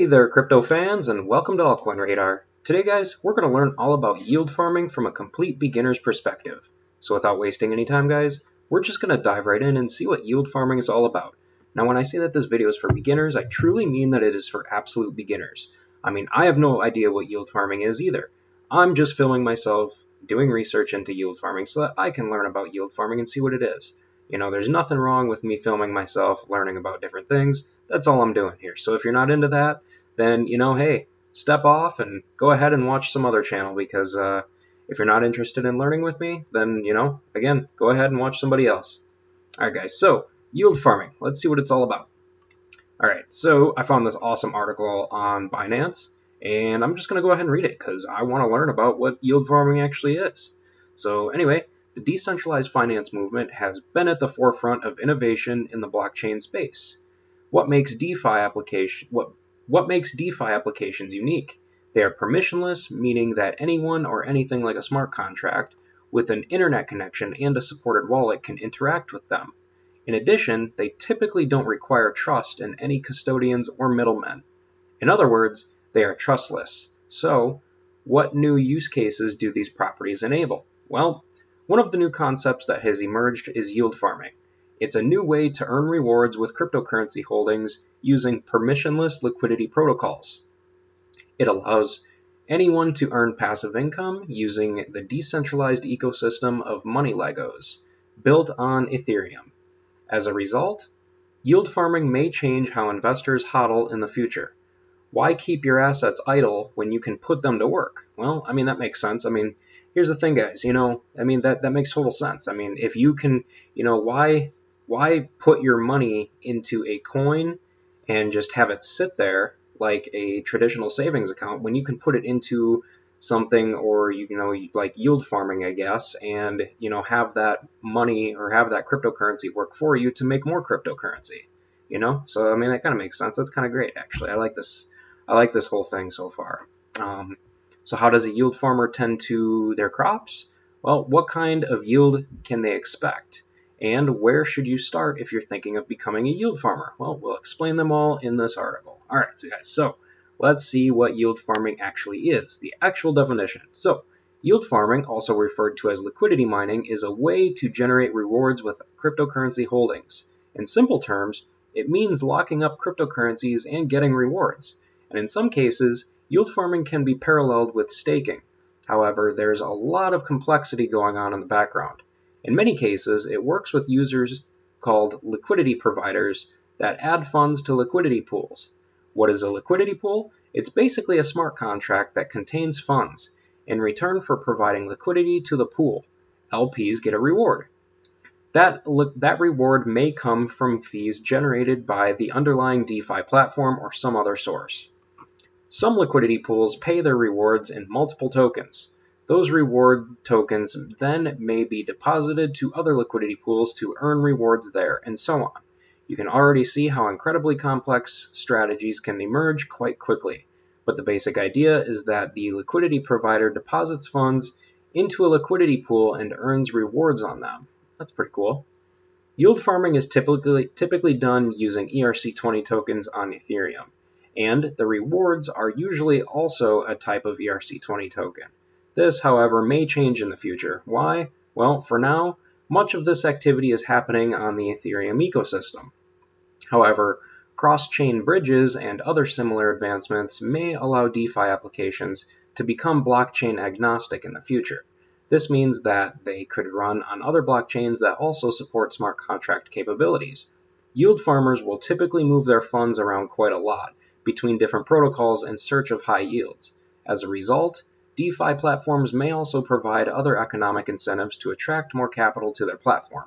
there, crypto fans, and welcome to Altcoin Radar. Today, guys, we're going to learn all about yield farming from a complete beginner's perspective. So without wasting any time, guys, we're just going to dive right in and see what yield farming is all about. Now, when I say that this video is for beginners, I truly mean that it is for absolute beginners. I have no idea what yield farming is either. I'm just filming myself doing research into yield farming so that I can learn about yield farming and see what it is. There's nothing wrong with me filming myself, learning about different things. That's all I'm doing here. So if you're not into that, then, hey, step off and go ahead and watch some other channel because if you're not interested in learning with me, then, again, go ahead and watch somebody else. All right, guys, so yield farming. Let's see what it's all about. All right, so I found this awesome article on Binance, and I'm just going to go ahead and read it because I want to learn about what yield farming actually is. So anyway, the decentralized finance movement has been at the forefront of innovation in the blockchain space. What makes DeFi applications unique? They are permissionless, meaning that anyone or anything like a smart contract with an internet connection and a supported wallet can interact with them. In addition, they typically don't require trust in any custodians or middlemen. In other words, they are trustless. So, what new use cases do these properties enable? Well, one of the new concepts that has emerged is yield farming. It's a new way to earn rewards with cryptocurrency holdings using permissionless liquidity protocols. It allows anyone to earn passive income using the decentralized ecosystem of money Legos, built on Ethereum. As a result, yield farming may change how investors hodl in the future. Why keep your assets idle when you can put them to work? Well, that makes sense. Here's the thing, guys, that makes total sense. If you can, why put your money into a coin and just have it sit there like a traditional savings account when you can put it into something or, like yield farming, I guess, and, have that money or have that cryptocurrency work for you to make more cryptocurrency, So, that kind of makes sense. That's kind of great, actually. I like this whole thing so far. So how does a yield farmer tend to their crops? Well, what kind of yield can they expect? And where should you start if you're thinking of becoming a yield farmer? Well, we'll explain them all in this article. All right, guys, so let's see what yield farming actually is, the actual definition. So, yield farming, also referred to as liquidity mining, is a way to generate rewards with cryptocurrency holdings. In simple terms, it means locking up cryptocurrencies and getting rewards. And in some cases, yield farming can be paralleled with staking. However, there's a lot of complexity going on in the background. In many cases, it works with users called liquidity providers that add funds to liquidity pools. What is a liquidity pool? It's basically a smart contract that contains funds. In return for providing liquidity to the pool, LPs get a reward. That reward may come from fees generated by the underlying DeFi platform or some other source. Some liquidity pools pay their rewards in multiple tokens. Those reward tokens then may be deposited to other liquidity pools to earn rewards there, and so on. You can already see how incredibly complex strategies can emerge quite quickly, but the basic idea is that the liquidity provider deposits funds into a liquidity pool and earns rewards on them. That's pretty cool. Yield farming is typically done using ERC20 tokens on Ethereum, and the rewards are usually also a type of ERC20 token. This, however, may change in the future. Why? Well, for now, much of this activity is happening on the Ethereum ecosystem. However, cross-chain bridges and other similar advancements may allow DeFi applications to become blockchain agnostic in the future. This means that they could run on other blockchains that also support smart contract capabilities. Yield farmers will typically move their funds around quite a lot between different protocols in search of high yields. As a result, DeFi platforms may also provide other economic incentives to attract more capital to their platform.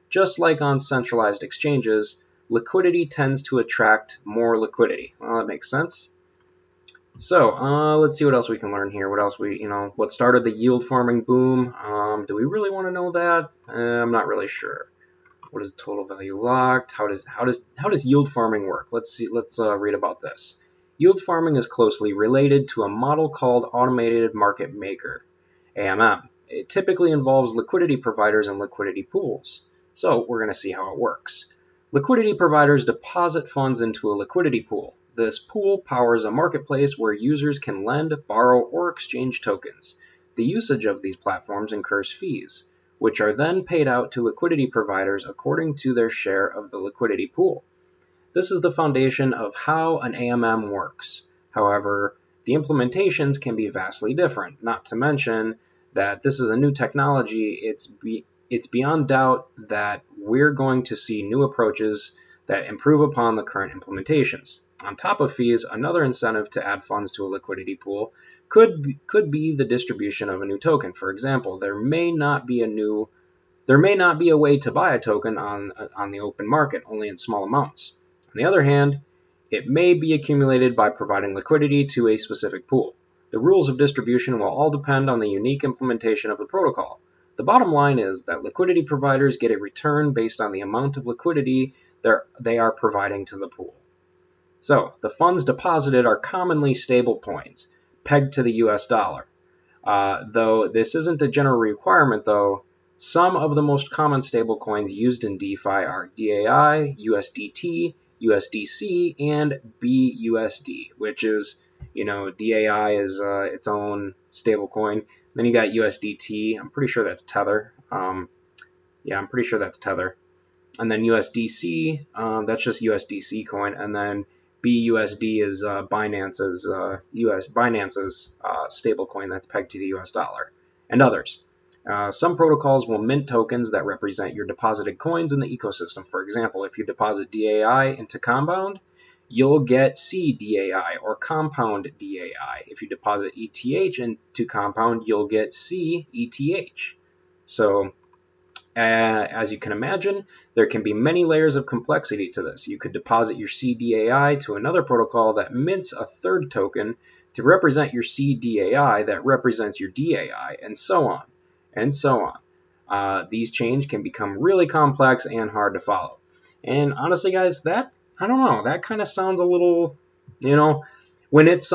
Just like on centralized exchanges, liquidity tends to attract more liquidity. Well, that makes sense. So, let's see what else we can learn here. What started the yield farming boom? Do we really want to know that? I'm not really sure. What is total value locked? How does yield farming work? Let's read about this. Yield farming is closely related to a model called automated market maker, AMM. It typically involves liquidity providers and liquidity pools. So we're going to see how it works. Liquidity providers deposit funds into a liquidity pool. this pool powers a marketplace where users can lend, borrow, or exchange tokens. The usage of these platforms incurs fees, which are then paid out to liquidity providers according to their share of the liquidity pool. This is the foundation of how an AMM works. However, the implementations can be vastly different, not to mention that this is a new technology. It's beyond doubt that we're going to see new approaches that improve upon the current implementations. On top of fees, another incentive to add funds to a liquidity pool could be the distribution of a new token. For example, there may not be a way to buy a token on the open market, only in small amounts. On the other hand, it may be accumulated by providing liquidity to a specific pool. The rules of distribution will all depend on the unique implementation of the protocol. The bottom line is that liquidity providers get a return based on the amount of liquidity they are providing to the pool. So, the funds deposited are commonly stable coins, pegged to the US dollar. Though this isn't a general requirement, though, some of the most common stablecoins used in DeFi are DAI, USDT, USDC, and BUSD, which is, DAI is its own stablecoin. Then you got USDT. I'm pretty sure that's Tether. I'm pretty sure that's Tether. And then USDC, that's just USDC coin. And then BUSD is Binance's stablecoin that's pegged to the US dollar, and others. Some protocols will mint tokens that represent your deposited coins in the ecosystem. For example, if you deposit DAI into Compound, you'll get CDAI or Compound DAI. If you deposit ETH into Compound, you'll get CETH. So, as you can imagine, there can be many layers of complexity to this. You could deposit your CDAI to another protocol that mints a third token to represent your CDAI that represents your DAI, and so on, and so on. These chains can become really complex and hard to follow. And honestly, guys, that kind of sounds a little, when it's,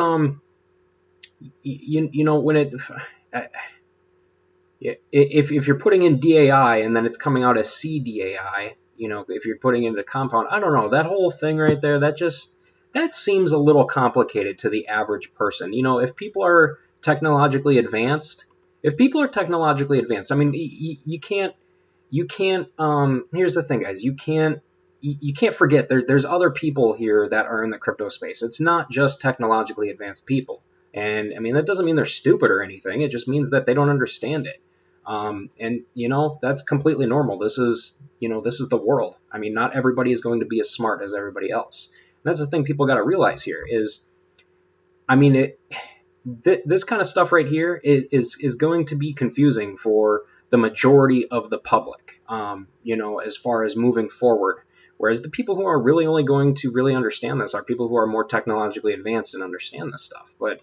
if you're putting in DAI and then it's coming out as CDAI, if you're putting it into Compound, I don't know, that whole thing right there, that seems a little complicated to the average person. If people are technologically advanced, I mean, you can't, here's the thing, guys, you can't forget there's other people here that are in the crypto space. It's not just technologically advanced people. And I mean, that doesn't mean they're stupid or anything. It just means that they don't understand it. And that's completely normal. This is the world. I mean, not everybody is going to be as smart as everybody else. And that's the thing people got to realize here is, I mean, this kind of stuff right here is going to be confusing for the majority of the public, as far as moving forward. Whereas the people who are really only going to really understand this are people who are more technologically advanced and understand this stuff. But,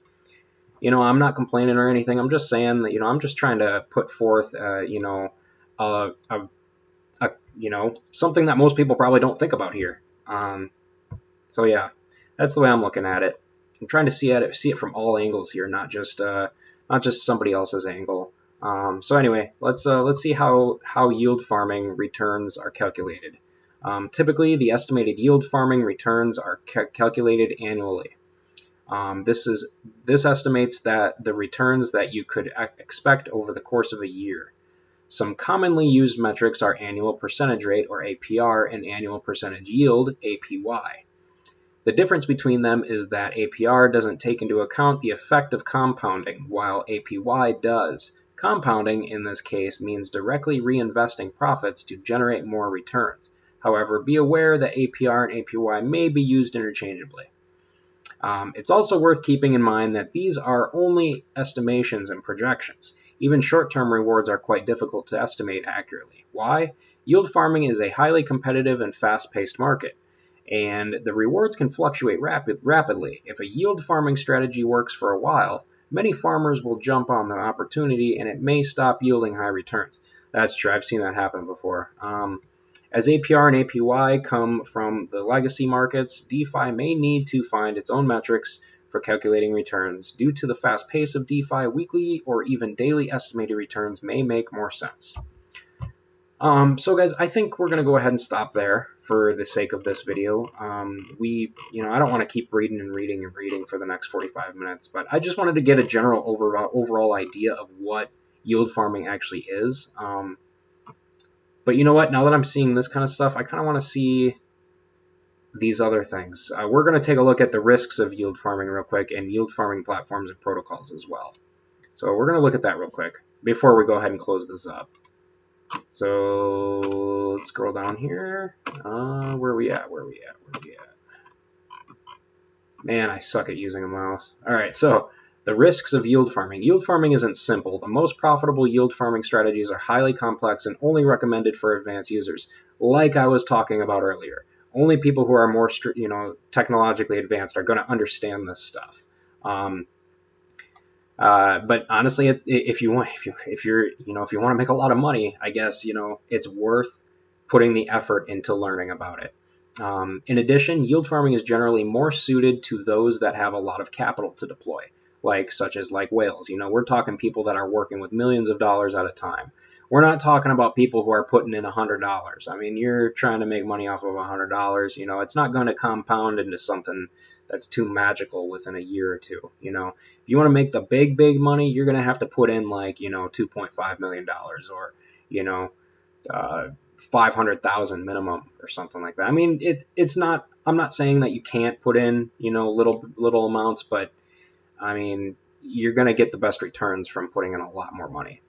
I'm not complaining or anything. I'm just saying that, I'm just trying to put forth, something that most people probably don't think about here. So yeah, that's the way I'm looking at it. I'm trying to see it from all angles here, not just somebody else's angle. So anyway, let's see how yield farming returns are calculated. Typically, the estimated yield farming returns are calculated annually. This estimates that the returns that you could expect over the course of a year. Some commonly used metrics are annual percentage rate, or APR, and annual percentage yield, APY. The difference between them is that APR doesn't take into account the effect of compounding, while APY does. Compounding, in this case, means directly reinvesting profits to generate more returns. However, be aware that APR and APY may be used interchangeably. It's also worth keeping in mind that these are only estimations and projections. Even short-term rewards are quite difficult to estimate accurately. Why? Yield farming is a highly competitive and fast-paced market, and the rewards can fluctuate rapidly. If a yield farming strategy works for a while, many farmers will jump on the opportunity and it may stop yielding high returns. That's true. I've seen that happen before. As APR and APY come from the legacy markets, DeFi may need to find its own metrics for calculating returns. Due to the fast pace of DeFi, weekly or even daily estimated returns may make more sense. So guys, I think we're going to go ahead and stop there for the sake of this video. I don't want to keep reading and reading and reading for the next 45 minutes, but I just wanted to get a general overall idea of what yield farming actually is. But you know what? Now that I'm seeing this kind of stuff, I kind of want to see these other things. We're going to take a look at the risks of yield farming real quick and yield farming platforms and protocols as well. So we're going to look at that real quick before we go ahead and close this up. So let's scroll down here. Where are we at? Man, I suck at using a mouse. All right, so the risks of yield farming. Yield farming isn't simple. The most profitable yield farming strategies are highly complex and only recommended for advanced users, like I was talking about earlier. Only people who are more, technologically advanced are going to understand this stuff. But honestly, if you want to make a lot of money, I guess it's worth putting the effort into learning about it. In addition, yield farming is generally more suited to those that have a lot of capital to deploy, such as whales. We're talking people that are working with millions of dollars at a time. We're not talking about people who are putting in $100. I mean, you're trying to make money off of $100. It's not going to compound into something that's too magical within a year or two. If you want to make the big money, you're going to have to put in $2.5 million or, 500,000 minimum or something like that. I mean, it's not, I'm not saying that you can't put in, little amounts, but I mean, you're going to get the best returns from putting in a lot more money.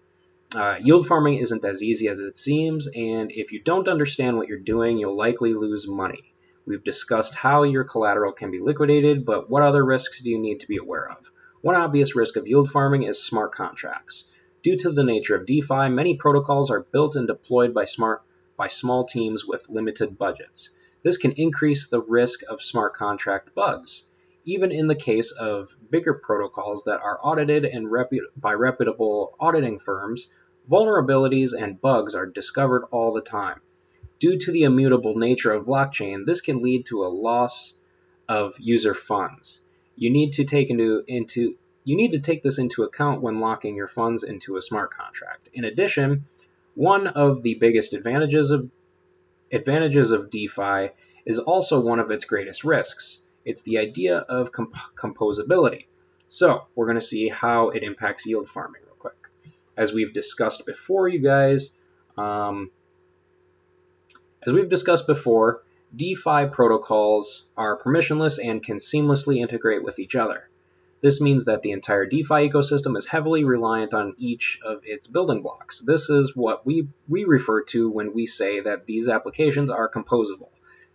Yield farming isn't as easy as it seems, and if you don't understand what you're doing, you'll likely lose money. We've discussed how your collateral can be liquidated, but what other risks do you need to be aware of? One obvious risk of yield farming is smart contracts. Due to the nature of DeFi, many protocols are built and deployed by small teams with limited budgets. This can increase the risk of smart contract bugs. Even in the case of bigger protocols that are audited and by reputable auditing firms, vulnerabilities and bugs are discovered all the time. Due to the immutable nature of blockchain, this can lead to a loss of user funds. You need to take this into account when locking your funds into a smart contract. In addition, one of the biggest advantages of DeFi is also one of its greatest risks. It's the idea of composability. So we're going to see how it impacts yield farming real quick. As we've discussed before, you guys, DeFi protocols are permissionless and can seamlessly integrate with each other. This means that the entire DeFi ecosystem is heavily reliant on each of its building blocks. This is what we refer to when we say that these applications are composable.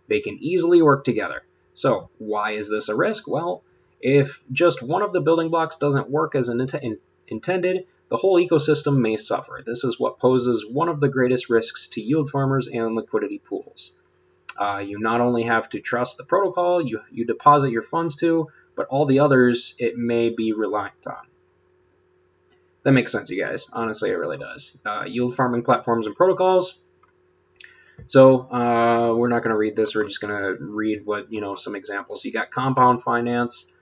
They can easily work together. So why is this a risk? Well, if just one of the building blocks doesn't work as intended, the whole ecosystem may suffer. This is what poses one of the greatest risks to yield farmers and liquidity pools. You not only have to trust the protocol you deposit your funds to, but all the others it may be reliant on. That makes sense, you guys. Honestly, it really does. Yield farming platforms and protocols. So we're not going to read this. We're just going to read some examples. You got compound finance.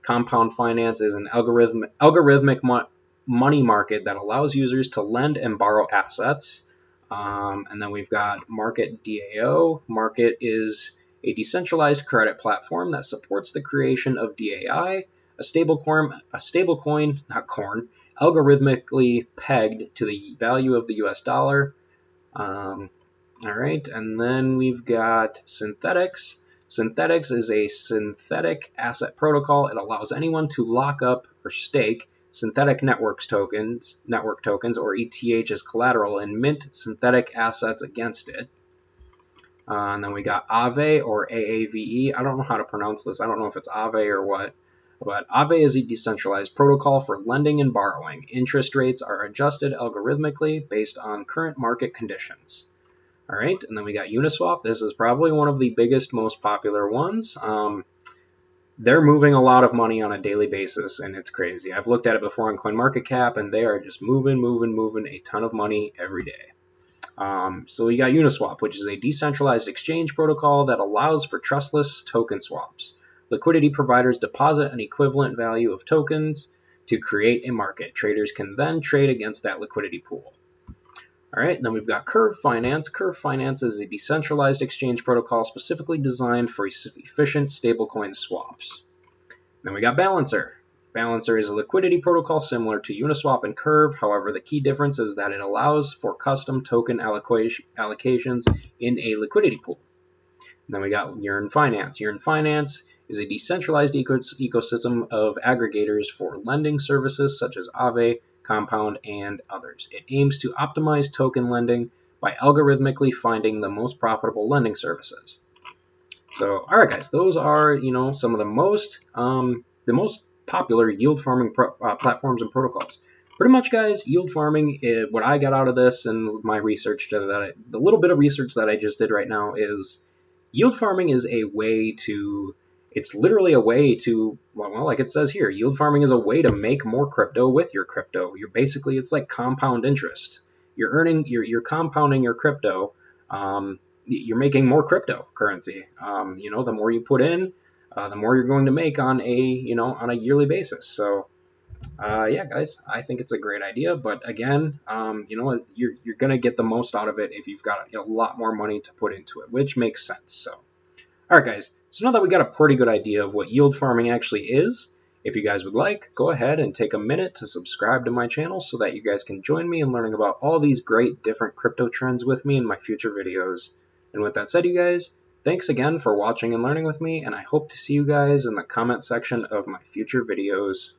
Compound finance is an algorithmic money market that allows users to lend and borrow assets. And then we've got Market DAO. Market is a decentralized credit platform that supports the creation of DAI, a stablecoin, algorithmically pegged to the value of the US dollar. All right, and then we've got Synthetics. Synthetics is a synthetic asset protocol. It allows anyone to lock up or stake synthetic network tokens, or ETH, as collateral and mint synthetic assets against it. And then we got Aave, or AAVE. I don't know how to pronounce this. I don't know if it's Aave or what. But Aave is a decentralized protocol for lending and borrowing. Interest rates are adjusted algorithmically based on current market conditions. All right, and then we got Uniswap. This is probably one of the biggest, most popular ones. They're moving a lot of money on a daily basis, and it's crazy. I've looked at it before on CoinMarketCap, and they are just moving a ton of money every day. So we got Uniswap, which is a decentralized exchange protocol that allows for trustless token swaps. Liquidity providers deposit an equivalent value of tokens to create a market. Traders can then trade against that liquidity pool. All right, and then we've got Curve Finance. Curve Finance is a decentralized exchange protocol specifically designed for efficient stablecoin swaps. Then we got Balancer. Balancer is a liquidity protocol similar to Uniswap and Curve. However, the key difference is that it allows for custom token allocations in a liquidity pool. And then we got Yearn Finance. Yearn Finance is a decentralized ecosystem of aggregators for lending services such as Aave, Compound, and others. It aims to optimize token lending by algorithmically finding the most profitable lending services. So, all right, guys, those are some of the most popular yield farming platforms and protocols. Pretty much, guys, yield farming. What I got out of this and my research, the little bit of research that I just did right now, is yield farming is a way to. It's literally a way to, well, like it says here, yield farming is a way to make more crypto with your crypto. It's like compound interest. You're compounding your crypto. You're making more cryptocurrency. The more you put in, the more you're going to make on a yearly basis. So, yeah, guys, I think it's a great idea. But again, you're going to get the most out of it if you've got a lot more money to put into it, which makes sense. So, all right, guys. So now that we got a pretty good idea of what yield farming actually is, if you guys would like, go ahead and take a minute to subscribe to my channel so that you guys can join me in learning about all these great different crypto trends with me in my future videos. And with that said, you guys, thanks again for watching and learning with me, and I hope to see you guys in the comment section of my future videos.